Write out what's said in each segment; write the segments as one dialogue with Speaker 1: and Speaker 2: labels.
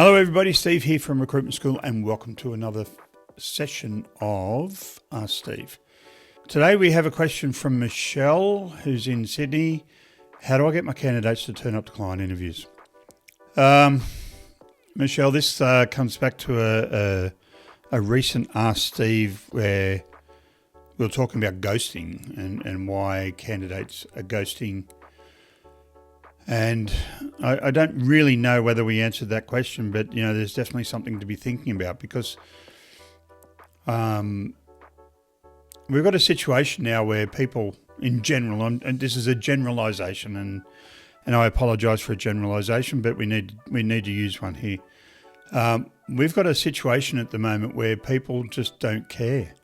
Speaker 1: Hello everybody, Steve here from Recruitment School and welcome to another session of Ask Steve. Today we have a question from Michelle who's in Sydney. How do I get my candidates to turn up to client interviews? Michelle, this comes back to a recent Ask Steve where we were talking about ghosting and why candidates are ghosting. And I don't really know whether we answered that question, but there's definitely something to be thinking about because we've got a situation now where people in general, and this is a generalisation, and I apologise for a generalisation, but we need to use one here. We've got a situation at the moment where people just don't care.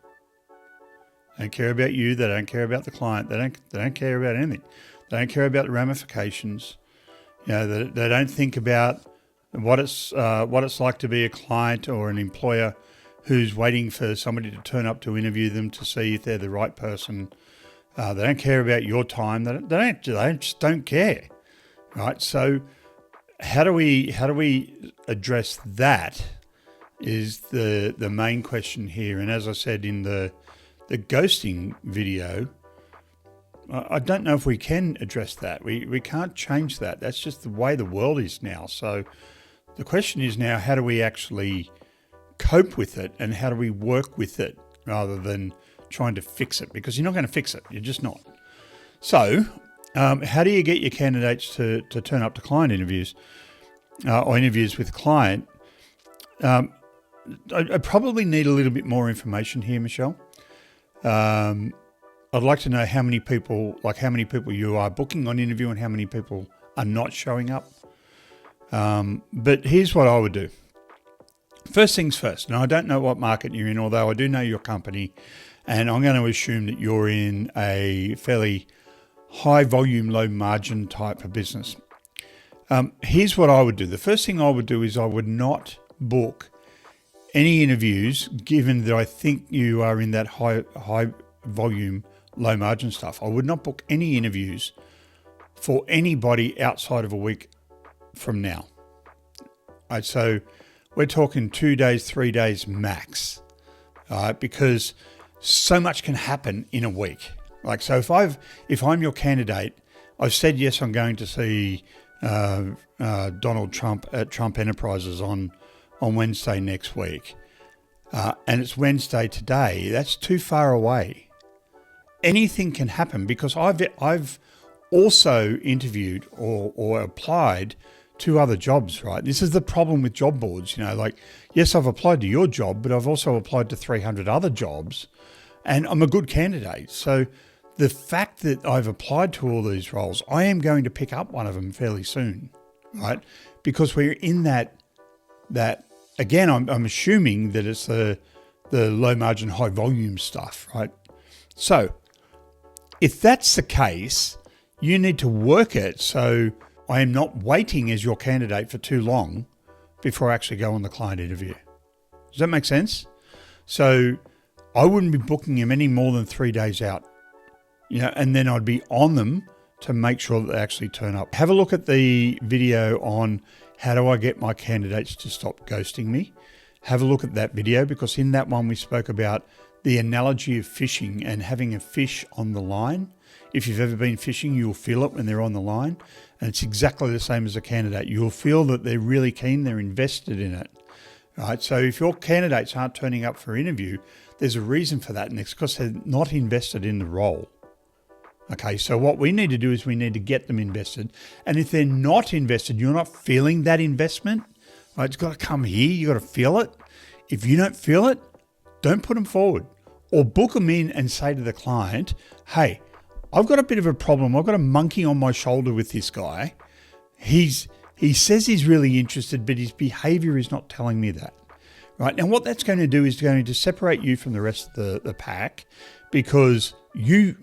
Speaker 1: They don't care about you. They don't care about the client. They don't care about anything. They don't care about the ramifications. They don't think about what it's like to be a client or an employer who's waiting for somebody to turn up to interview them to see if they're the right person. They don't care about your time. They just don't care, right? So how do we address that? Is the main question here. And as I said in the ghosting video, I don't know if we can address that. We can't change that. That's just the way the world is now. So the question is now, how do we actually cope with it and how do we work with it rather than trying to fix it? Because you're not going to fix it. You're just not. So how do you get your candidates to turn up to client interviews or interviews with client? I probably need a little bit more information here, Michelle. I'd like to know how many people you are booking on interview and how many people are not showing up. But here's what I would do. First things first. Now, I don't know what market you're in, although I do know your company, and I'm going to assume that you're in a fairly high volume, low margin type of business. Here's what I would do. The first thing I would do is I would not book any interviews, given that I think you are in that high volume, low margin stuff. I would not book any interviews for anybody outside of a week from now. Right, so we're talking 2 days, 3 days max, because so much can happen in a week. Like, so if I'm your candidate, I've said yes, I'm going to see Donald Trump at Trump Enterprises on Wednesday next week, and it's Wednesday today. That's too far away. Anything can happen because I've also interviewed or applied to other jobs, right? This is the problem with job boards, yes, I've applied to your job, but I've also applied to 300 other jobs and I'm a good candidate. So the fact that I've applied to all these roles, I am going to pick up one of them fairly soon, right? Because we're in that again, I'm assuming that it's the low margin, high volume stuff, right? So if that's the case, you need to work it so I am not waiting as your candidate for too long before I actually go on the client interview. Does that make sense? So I wouldn't be booking them any more than 3 days out, and then I'd be on them to make sure that they actually turn up. Have a look at the video on how do I get my candidates to stop ghosting me. Have a look at that video because in that one we spoke about the analogy of fishing and having a fish on the line. If you've ever been fishing, you'll feel it when they're on the line. And it's exactly the same as a candidate. You'll feel that they're really keen, they're invested in it. Right? So if your candidates aren't turning up for interview, there's a reason for that. And it's because they're not invested in the role. Okay, so what we need to do is we need to get them invested. And if they're not invested, you're not feeling that investment, right? It's got to come here. You got to feel it. If you don't feel it, don't put them forward. Or book them in and say to the client, hey, I've got a bit of a problem. I've got a monkey on my shoulder with this guy. He says he's really interested, but his behavior is not telling me that. Right? Now, what that's going to do is going to separate you from the rest of the pack because you're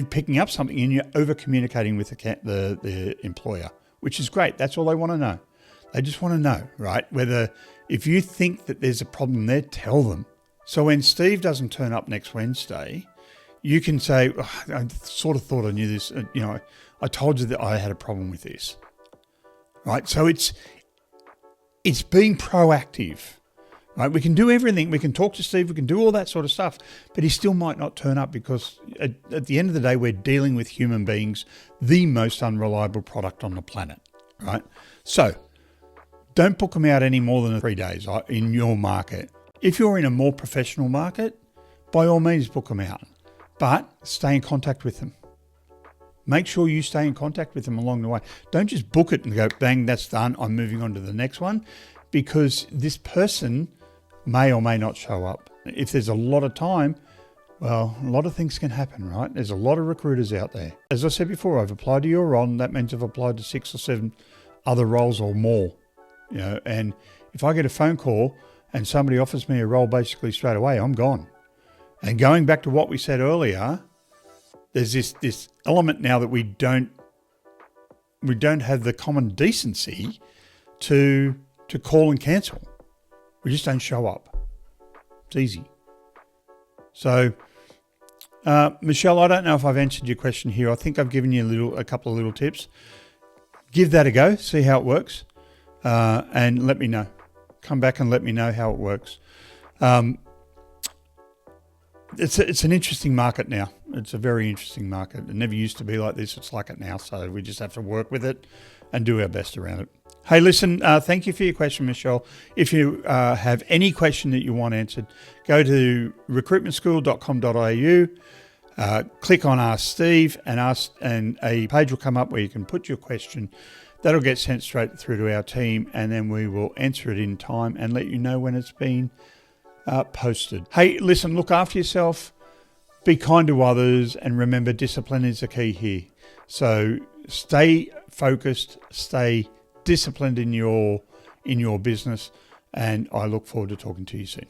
Speaker 1: picking up something and you're over communicating with the employer, which is great. That's all they want to know. They just want to know, right? If you think that there's a problem there, tell them. So when Steve doesn't turn up next Wednesday, you can say, oh, I sort of thought I knew this. I told you that I had a problem with this, right? So It's being proactive. Right? We can do everything. We can talk to Steve. We can do all that sort of stuff. But he still might not turn up because at the end of the day, we're dealing with human beings, the most unreliable product on the planet. Right? So don't book them out any more than 3 days in your market. If you're in a more professional market, by all means, book them out. But stay in contact with them. Make sure you stay in contact with them along the way. Don't just book it and go, bang, that's done. I'm moving on to the next one, because this person may or may not show up. If there's a lot of time, well, a lot of things can happen, right? There's a lot of recruiters out there. As I said before, I've applied to your role, and that means I've applied to 6 or 7 other roles or more. And if I get a phone call and somebody offers me a role basically straight away, I'm gone. And going back to what we said earlier, there's this element now that we don't have the common decency to call and cancel. We just don't show up. It's easy. So, Michelle, I don't know if I've answered your question here. I think I've given you a couple of little tips. Give that a go. See how it works, and let me know. Come back and let me know how it works. It's an interesting market now. It's a very interesting market. It never used to be like this. It's like it now. So we just have to work with it and do our best around it. Hey, listen, thank you for your question, Michelle. If you have any question that you want answered, go to recruitmentschool.com.au, click on Ask Steve, and a page will come up where you can put your question. That'll get sent straight through to our team, and then we will answer it in time and let you know when it's been posted. Hey, listen, look after yourself, be kind to others, and remember, discipline is the key here. So stay focused, stay disciplined in your business, and I look forward to talking to you soon.